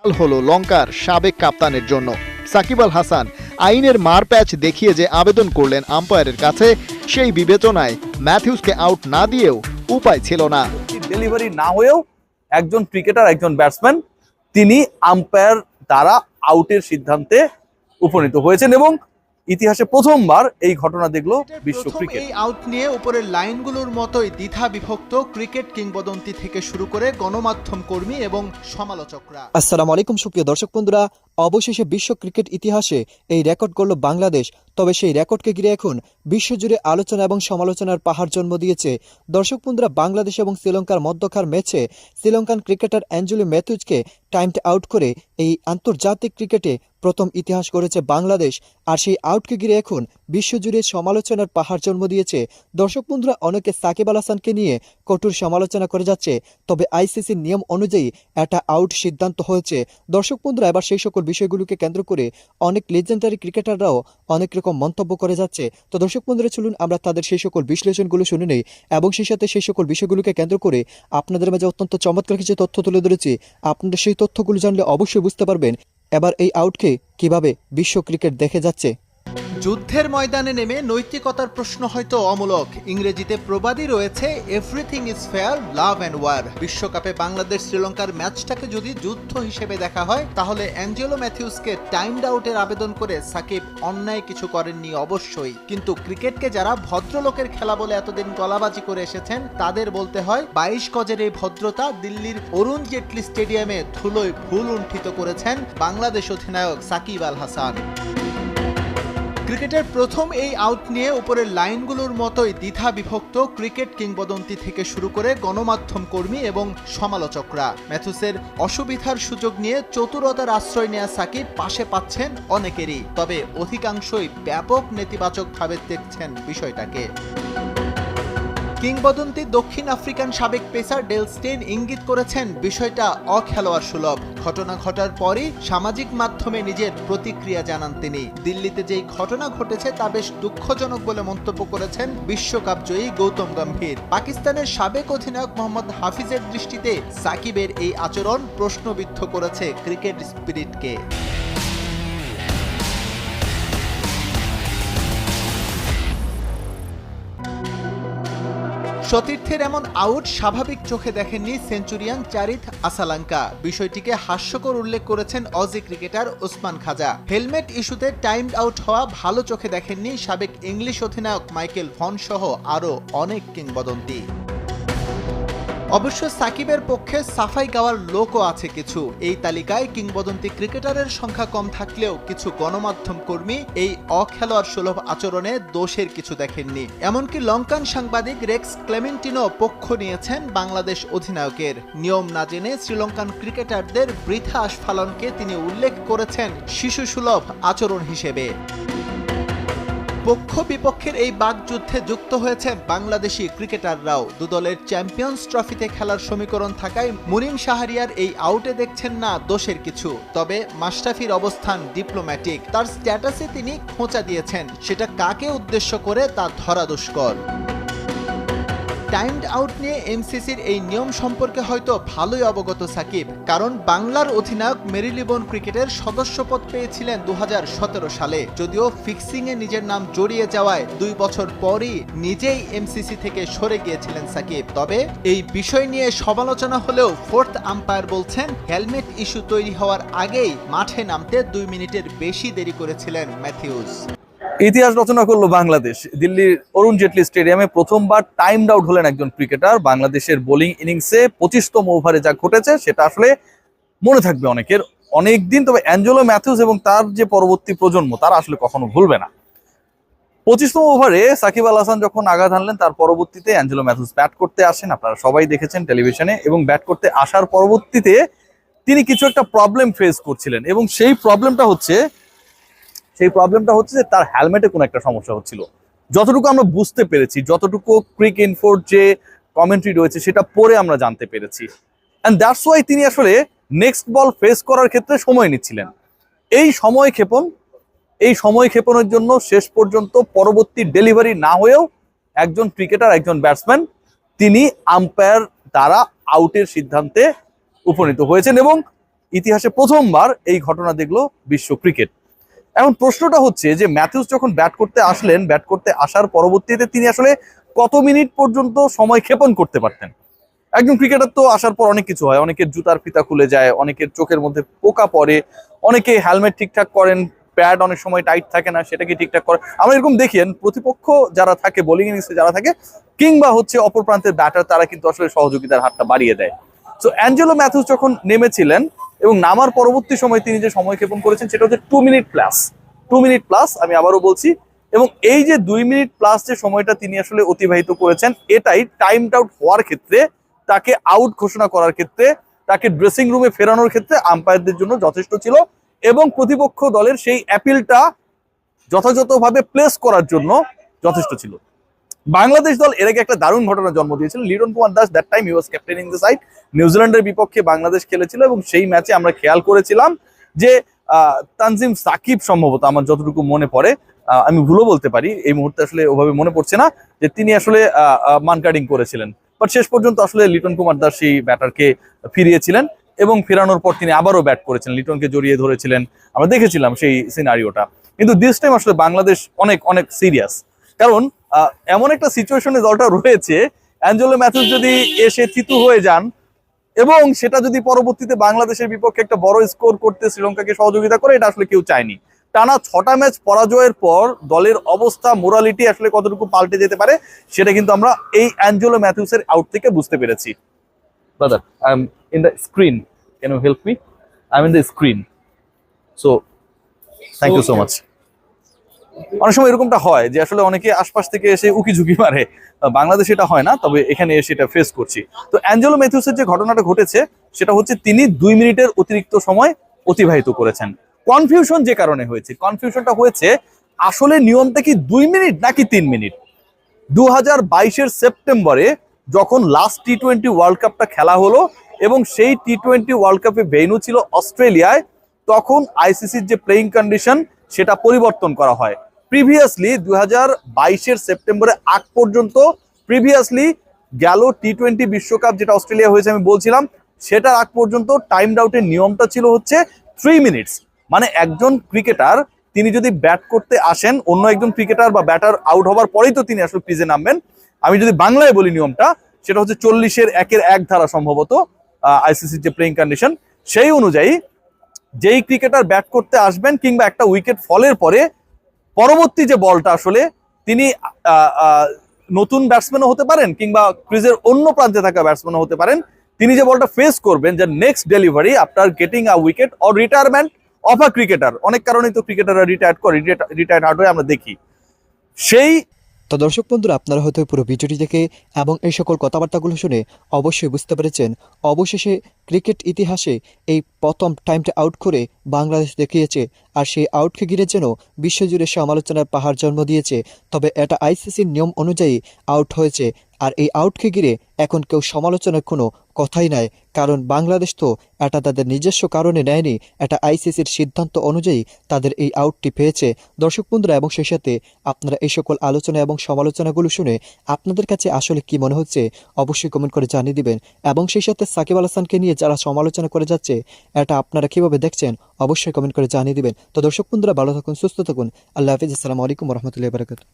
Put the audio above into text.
হলো লঙ্কার সাবেক কাপ্তানের জন্য। সাকিব আল হাসান আইনের মারপ্যাচ দেখিয়ে যে আবেদন করলেন আম্পায়ারের কাছে, সেই বিবেচনায় ম্যাথিউসকে আউট না দিয়েও উপায় ছিল না। ডেলিভারি না হয়েও একজন ক্রিকেটার, একজন ব্যাটসম্যান তিনি আম্পায়ার দ্বারা আউটের সিদ্ধান্তে উপনীত হয়েছেন এবং ইতিহাসে প্রথমবার এই ঘটনা দেখলো বিশ্ব ক্রিকেট। এই আউট নিয়ে উপরের লাইনগুলোর মতোই দ্বিধা বিভক্ত ক্রিকেট কিংবদন্তি থেকে শুরু করে গণমাধ্যম কর্মী এবং সমালোচকরা। আসসালামু আলাইকুম সুপ্রিয় দর্শক বন্ধুরা, অবশেষে বিশ্ব ক্রিকেট ইতিহাসে এই রেকর্ড গড়ল বাংলাদেশ। তবে সেই রেকর্ডকে ঘিরে এখন বিশ্বজুড়ে আলোচনা এবং সমালোচনার পাহাড় জন্ম দিয়েছে। দর্শক বন্ধুরা, বাংলাদেশ এবং শ্রীলঙ্কার মধ্যকার ম্যাচে শ্রীলঙ্কান ক্রিকেটার অ্যাঞ্জেলো ম্যাথিউজকে টাইমড আউট করে এই আন্তর্জাতিক ক্রিকেটে প্রথম ইতিহাস গড়েছে বাংলাদেশ। আর সেই আউটকে ঘিরে এখন বিশ্বজুড়ে সমালোচনার পাহাড় জন্ম দিয়েছে। দর্শক বন্ধুরা, অনেকে সাকিব আল হাসানকে নিয়ে কঠোর সমালোচনা করে যাচ্ছে, তবে আইসিসির নিয়ম অনুযায়ী এটা আউট সিদ্ধান্ত হয়েছে। দর্শক বন্ধুরা, এবার সেই সকল বিষয়গুলোকে কেন্দ্র করে অনেক লেজেন্ডারি ক্রিকেটাররাও অনেক রকম মন্তব্য করে যাচ্ছে। তো দর্শক বন্ধুরা, চলুন আমরা তাদের সেই সকল বিশ্লেষণগুলো শুনে নেই এবং সেই সাথে সেই সকল বিষয়গুলোকে কেন্দ্র করে আপনাদের মাঝে অত্যন্ত চমৎকার কিছু তথ্য তুলে ধরেছি। আপনারা সেই তথ্যগুলো জানলে অবশ্যই বুঝতে পারবেন এবার এই আউটকে কিভাবে বিশ্ব ক্রিকেট দেখে যাচ্ছে। যুদ্ধের ময়দানে নেমে নৈতিকতার প্রশ্ন হয়তো অমূলক। ইংরেজিতে প্রবাদই রয়েছে, everything is fair, love and war. বিশ্বকাপে বাংলাদেশ শ্রীলঙ্কার ম্যাচটাকে যদি যুদ্ধ হিসেবে দেখা হয়, তাহলে অ্যাঞ্জেলো ম্যাথিউসকে টাইমড আউটের আবেদন করে সাকিব অন্যায় কিছু করেননি অবশ্যই। কিন্তু ক্রিকেটকে যারা ভদ্রলোকের খেলা বলে এতদিন গলাবাজি করে এসেছেন, তাদের বলতে হয় 22 গজের এই ভদ্রতা দিল্লির অরুণ জেটলি স্টেডিয়ামে ধুলোয় ভুল উণ্ঠিত করেছেন বাংলাদেশ অধিনায়ক সাকিব আল হাসান। ক্রিকেটের প্রথম এই আউট নিয়ে উপরের লাইনগুলোর মতোই দ্বিধা বিভক্ত ক্রিকেট কিংবদন্তি থেকে শুরু করে গণমাধ্যম কর্মী এবং সমালোচকরা। ম্যাথিউসের অসুবিধার সুযোগ নিয়ে চতুরতার আশ্রয় নেওয়া সাকিব পাশে পাচ্ছেন অনেকেরই, তবে অধিকাংশই ব্যাপক নেতিবাচকভাবে দেখছেন বিষয়টাকে। কিংবদন্তি দক্ষিণ আফ্রিকান সাবেক পেসার ডেল স্টেইন ইঙ্গিত করেছেন বিষয়টা অখেলোয়াড় সুলভ। ঘটনা ঘটার পরই সামাজিক মাধ্যমে নিজের প্রতিক্রিয়া জানান তিনি। দিল্লিতে যেই ঘটনা ঘটেছে তা বেশ দুঃখজনক বলে মন্তব্য করেছেন বিশ্বকাপ জয়ী গৌতম গম্ভীর। পাকিস্তানের সাবেক অধিনায়ক মোহাম্মদ হাফিজের দৃষ্টিতে সাকিবের এই আচরণ প্রশ্নবিদ্ধ করেছে ক্রিকেট স্পিরিটকে। সতীর্থের এমন আউট স্বাভাবিক চোখে দেখেননি সেঞ্চুরিয়ান চারিথ আসালাঙ্কা। বিষয়টিকে হাস্যকর উল্লেখ করেছেন অজি ক্রিকেটার ওসমান খাজা। হেলমেট ইস্যুতে টাইমড আউট হওয়া ভালো চোখে দেখেননি সাবেক ইংলিশ অধিনায়ক মাইকেল ভন সহ আরও অনেক কিংবদন্তি। অবশ্য সাকিবের পক্ষে সাফাই গাওয়ার লোকও আছে কিছু। এই তালিকায় কিংবদন্তি ক্রিকেটারের সংখ্যা কম থাকলেও কিছু গণমাধ্যম কর্মী এই অখেলোয়াড় সুলভ আচরণে দোষের কিছু দেখেননি। এমনকি লঙ্কান সাংবাদিক রেক্স ক্লেমেন্টিনো পক্ষ নিয়েছেন বাংলাদেশ অধিনায়কের। নিয়ম না জেনে শ্রীলঙ্কান ক্রিকেটারদের বৃথা আস্ফালনকে তিনি উল্লেখ করেছেন শিশু সুলভ আচরণ হিসেবে। পক্ষ বিপক্ষের এই বাকযুদ্ধে যুক্ত হয়েছে বাংলাদেশি ক্রিকেটাররাও। দুদলের চ্যাম্পিয়ন্স ট্রফিতে খেলার সমীকরণ থাকায় মুনিম শাহরিয়ার এই আউটে দেখছেন না দোষের কিছু। তবে মাশরাফির অবস্থান ডিপ্লোম্যাটিক। তার স্ট্যাটাসে তিনি খোঁচা দিয়েছেন, সেটা কাকে উদ্দেশ্য করে তা ধরা দুষ্কর। টাইমড আউট নিয়ে এমসিসির এই নিয়ম সম্পর্কে হয়তো ভালোই অবগত সাকিব, কারণ বাংলার অধিনায়ক মেরিলিবন ক্রিকেটের সদস্যপদ পেয়েছিলেন 2017 সালে। যদিও ফিক্সিংয়ে নিজের নাম জড়িয়ে যাওয়ায় 2 বছর পরই নিজেই এমসিসি থেকে সরে গিয়েছিলেন সাকিব। তবে এই বিষয় নিয়ে সমালোচনা হলেও ফোর্থ আম্পায়ার বলছেন হেলমেট ইস্যু তৈরি হওয়ার আগেই মাঠে নামতে 2 মিনিটের বেশি দেরি করেছিলেন ম্যাথিউস। ইতিহাস রচনা করলো বাংলাদেশ। দিল্লির অরুণ জেটলি স্টেডিয়ামে প্রথমবার টাইমড আউট হলেন একজন ক্রিকেটার। বাংলাদেশের বোলিং ইনিংসে 25তম ওভারে যা ঘটেছে সেটা আসলে মনে থাকবে অনেকের অনেক দিন। তবে অ্যাঞ্জেলো ম্যাথিউস এবং তার যে পরবর্তী প্রজন্ম তারা আসলে কখনো ভুলবে না। 25তম ওভারে সাকিব আল হাসান যখন আঘাত হানলেন, তার পরবর্তীতে অ্যাঞ্জেলো ম্যাথিউস ব্যাট করতে আসেন, আপনারা সবাই দেখেছেন টেলিভিশনে। এবং ব্যাট করতে আসার পরবর্তীতে তিনি কিছু একটা প্রবলেম ফেস করছিলেন এবং সেই প্রবলেমটা হচ্ছে যে তার হেলমেটে কোনো একটা সমস্যা হচ্ছিল। যতটুকু আমরা বুঝতে পেরেছি, যতটুকু ক্রিক ইনফোর যে কমেন্ট্রি রয়েছে সেটা পরে আমরা জানতে পেরেছি। অ্যান্ড দ্যাটস ওয়াই তিনি আসলে নেক্সট বল ফেস করার ক্ষেত্রে সময় নিচ্ছিলেন। এই সময় ক্ষেপণের জন্য শেষ পর্যন্ত পরবর্তী ডেলিভারি না হয়েও একজন ক্রিকেটার, একজন ব্যাটসম্যান তিনি আম্পায়ার দ্বারা আউটের সিদ্ধান্তে উপনীত হয়েছেন এবং ইতিহাসে প্রথমবার এই ঘটনা দেখলো বিশ্ব ক্রিকেট। এখন প্রশ্নটা হচ্ছে যে ম্যাথিউস যখন ব্যাট করতে আসলেন, ব্যাট করতে আসার পরবর্তীতে তিনি আসলে কত মিনিট পর্যন্ত সময় ক্ষেপণ করতে পারতেন? একজন ক্রিকেটার তো আসার পর অনেক কিছু হয়, অনেকের জুতার ফিতা খুলে যায়, অনেকের চোখের মধ্যে পোকা পড়ে, অনেকে হেলমেট ঠিকঠাক করেন, প্যাড অনেক সময় টাইট থাকে না, সেটাকে ঠিকঠাক করে। আমরা এরকম দেখেন প্রতিপক্ষ যারা থাকে, বোলিং ইনিংসে যারা থাকে, কিংবা হচ্ছে অপর প্রান্তের ব্যাটার, তারা কিন্তু আসলে সহযোগিতার হাতটা বাড়িয়ে দেয়। সো অ্যাঞ্জেলো ম্যাথিউস যখন নেমেছিলেন এবং নামার পরবর্তী সময় তিনি যে সময় ক্ষেপণ করেছেন সেটা হচ্ছে 2 মিনিট প্লাস। 2 মিনিট প্লাস, আমি আবারও বলছি। এবং এই যে 2 মিনিট প্লাস যে সময়টা তিনি আসলে অতিবাহিত করেছেন, এটাই টাইমড আউট হওয়ার ক্ষেত্রে, তাকে আউট ঘোষণা করার ক্ষেত্রে, তাকে ড্রেসিং রুমে ফেরানোর ক্ষেত্রে আম্পায়ারদের জন্য যথেষ্ট ছিল এবং প্রতিপক্ষ দলের সেই অ্যাপিলটা যথাযথভাবে প্লেস করার জন্য যথেষ্ট ছিল। বাংলাদেশ দল এর আগে একটা দারুণ ঘটনার জন্ম দিয়েছিল। Liton Kumar Das, that time he was captain in the side, নিউজিল্যান্ডের বিপক্ষে বাংলাদেশ খেলেছিল এবং সেই ম্যাচে আমরা খেয়াল করেছিলাম যে তানজিম সাকিব সম্ভবত, আমার যতটুকু মনে পড়ে, আমি ভুলও বলতে পারি, এই মুহূর্তে আসলে ওভাবে মনে পড়ছে না, যে তিনি আসলে মান কাটিং করেছিলেন। বাট শেষ পর্যন্ত আসলে লিটন কুমার দাস সেই ব্যাটারকে ফিরিয়েছিলেন এবং ফেরানোর পর তিনি আবারও ব্যাট করেছিলেন, লিটনকে জড়িয়ে ধরেছিলেন, আমরা দেখেছিলাম সেই সিনারিওটা। কিন্তু দিস টাইম আসলে বাংলাদেশ অনেক অনেক সিরিয়াস, কারণ এমন একটা সিচুয়েশনে দলটা রয়েছে, অ্যাঞ্জেলো ম্যাথিউস যদি এসে থিতু হয়ে যান এবং সেটা যদি পরবর্তীতে বাংলাদেশের বিপক্ষে একটা বড় স্কোর করতে শ্রীলঙ্কাকে সহযোগিতা করে, এটা আসলে কেউ চায়নি। টানা 6টা ম্যাচ পরাজয়ের পর দলের অবস্থা, মোরালিটি আসলে কতটুকু পাল্টে যেতে পারে, সেটা কিন্তু আমরা এই অ্যাঞ্জেলো ম্যাথিউসের আউট থেকে বুঝতে পেরেছি। Brother, I am in the screen, can you help me? I am in the screen, so thank you so much. অনেক সময় এরকমটা হয় যে আসলে অনেকে আশপাশ থেকে এসে উকি ঝুঁকি মারে, বাংলাদেশে এটা হয় না, তবে এখানে এসে এটা ফেস করছি। তো অ্যাঞ্জেলো ম্যাথিউসের যে ঘটনাটা ঘটেছে সেটা হচ্ছে তিনি 2 মিনিটের অতিরিক্ত সময় অতিবাহিত করেছেন। কনফিউশন যে কারণে হয়েছে, কনফিউশনটা হয়েছে আসলে নিয়মটা কি 2 মিনিট নাকি 3 মিনিট। 2022-এর সেপ্টেম্বরে যখন লাস্ট টি-20 ওয়ার্ল্ড কাপটা খেলা হলো এবং সেই টি-20 ওয়ার্ল্ড কাপে ভেন্যু ছিল অস্ট্রেলিয়ায়, তখন আইসিসির যে প্লেইং কন্ডিশন সেটা পরিবর্তন করা হয়। প্রিভিয়াসলি 2022-এর সেপ্টেম্বরে আগ পর্যন্ত, প্রিভিয়াসলি গেল টি-20 বিশ্বকাপ যেটা অস্ট্রেলিয়া হয়েছে আমি বলছিলাম, সেটার আগ পর্যন্ত টাইমড আউটের নিয়মটা ছিল হচ্ছে 3 মিনিটস। মানে একজন ক্রিকেটার তিনি যদি ব্যাট করতে আসেন, অন্য একজন ক্রিকেটার বা ব্যাটার আউট হওয়ার পরেই তো তিনি আসলে ক্রিজে নামবেন। আমি যদি বাংলায় বলি নিয়মটা, সেটা হচ্ছে 40-এর 1-1 ধারা সম্ভবত আইসিসির যে প্লেইং কন্ডিশন, সেই অনুযায়ী যেই ক্রিকেটার ব্যাট করতে আসবেন কিংবা একটা উইকেট ফলের পরে পরবর্তী যে বলটা আসলে, তিনি নতুন ব্যাটসম্যানও হতে পারেন কিংবা ক্রিজের অন্য প্রান্তে থাকা ব্যাটসম্যানও হতে পারেন, তিনি যে বলটা ফেস করবেন, যে next delivery after getting a wicket or retirement of a cricketer, অনেক কারণেই তো ক্রিকেটাররা রিটায়ার্ড হার্ট হয়ে আমরা দেখি, সেই। তো দর্শক বন্ধুরা, আপনারা হয়তো পুরো ভিডিওটি দেখে এবং এই সকল কথাবার্তাগুলো শুনে অবশ্যই বুঝতে পেরেছেন, অবশেষে ক্রিকেট ইতিহাসে এই প্রথম টাইমটা আউট করে বাংলাদেশ দেখিয়েছে, আর সেই আউটকে ঘিরে যেন বিশ্বজুড়ে সমালোচনার পাহাড় জন্ম দিয়েছে। তবে এটা আইসিসির নিয়ম অনুযায়ী আউট হয়েছে, আর এই আউটকে ঘিরে এখন কেউ সমালোচনার কোনো কথাই নাই, কারণ বাংলাদেশ তো এটা তাদের নিজস্ব কারণে নেয়নি, এটা আইসিসির সিদ্ধান্ত অনুযায়ী তাদের এই আউটটি পেয়েছে। দর্শক বন্ধুরা, এবং সেই সাথে আপনারা এই সকল আলোচনা এবং সমালোচনাগুলো শুনে আপনাদের কাছে আসলে কি মনে হচ্ছে অবশ্যই কমেন্ট করে জানিয়ে দিবেন, এবং সেই সাথে সাকিব আল হাসানকে নিয়ে যারা সমালোচনা করে যাচ্ছে এটা আপনারা কিভাবে দেখছেন অবশ্যই কমেন্ট করে জানিয়ে দিবেন। তো দর্শক বন্ধুরা, ভালো থাকুন, সুস্থ থাকুন, আল্লাহ হাফিজ, আসসালামু আলাইকুম রহমতুল্লাহ বারাকাতুহু।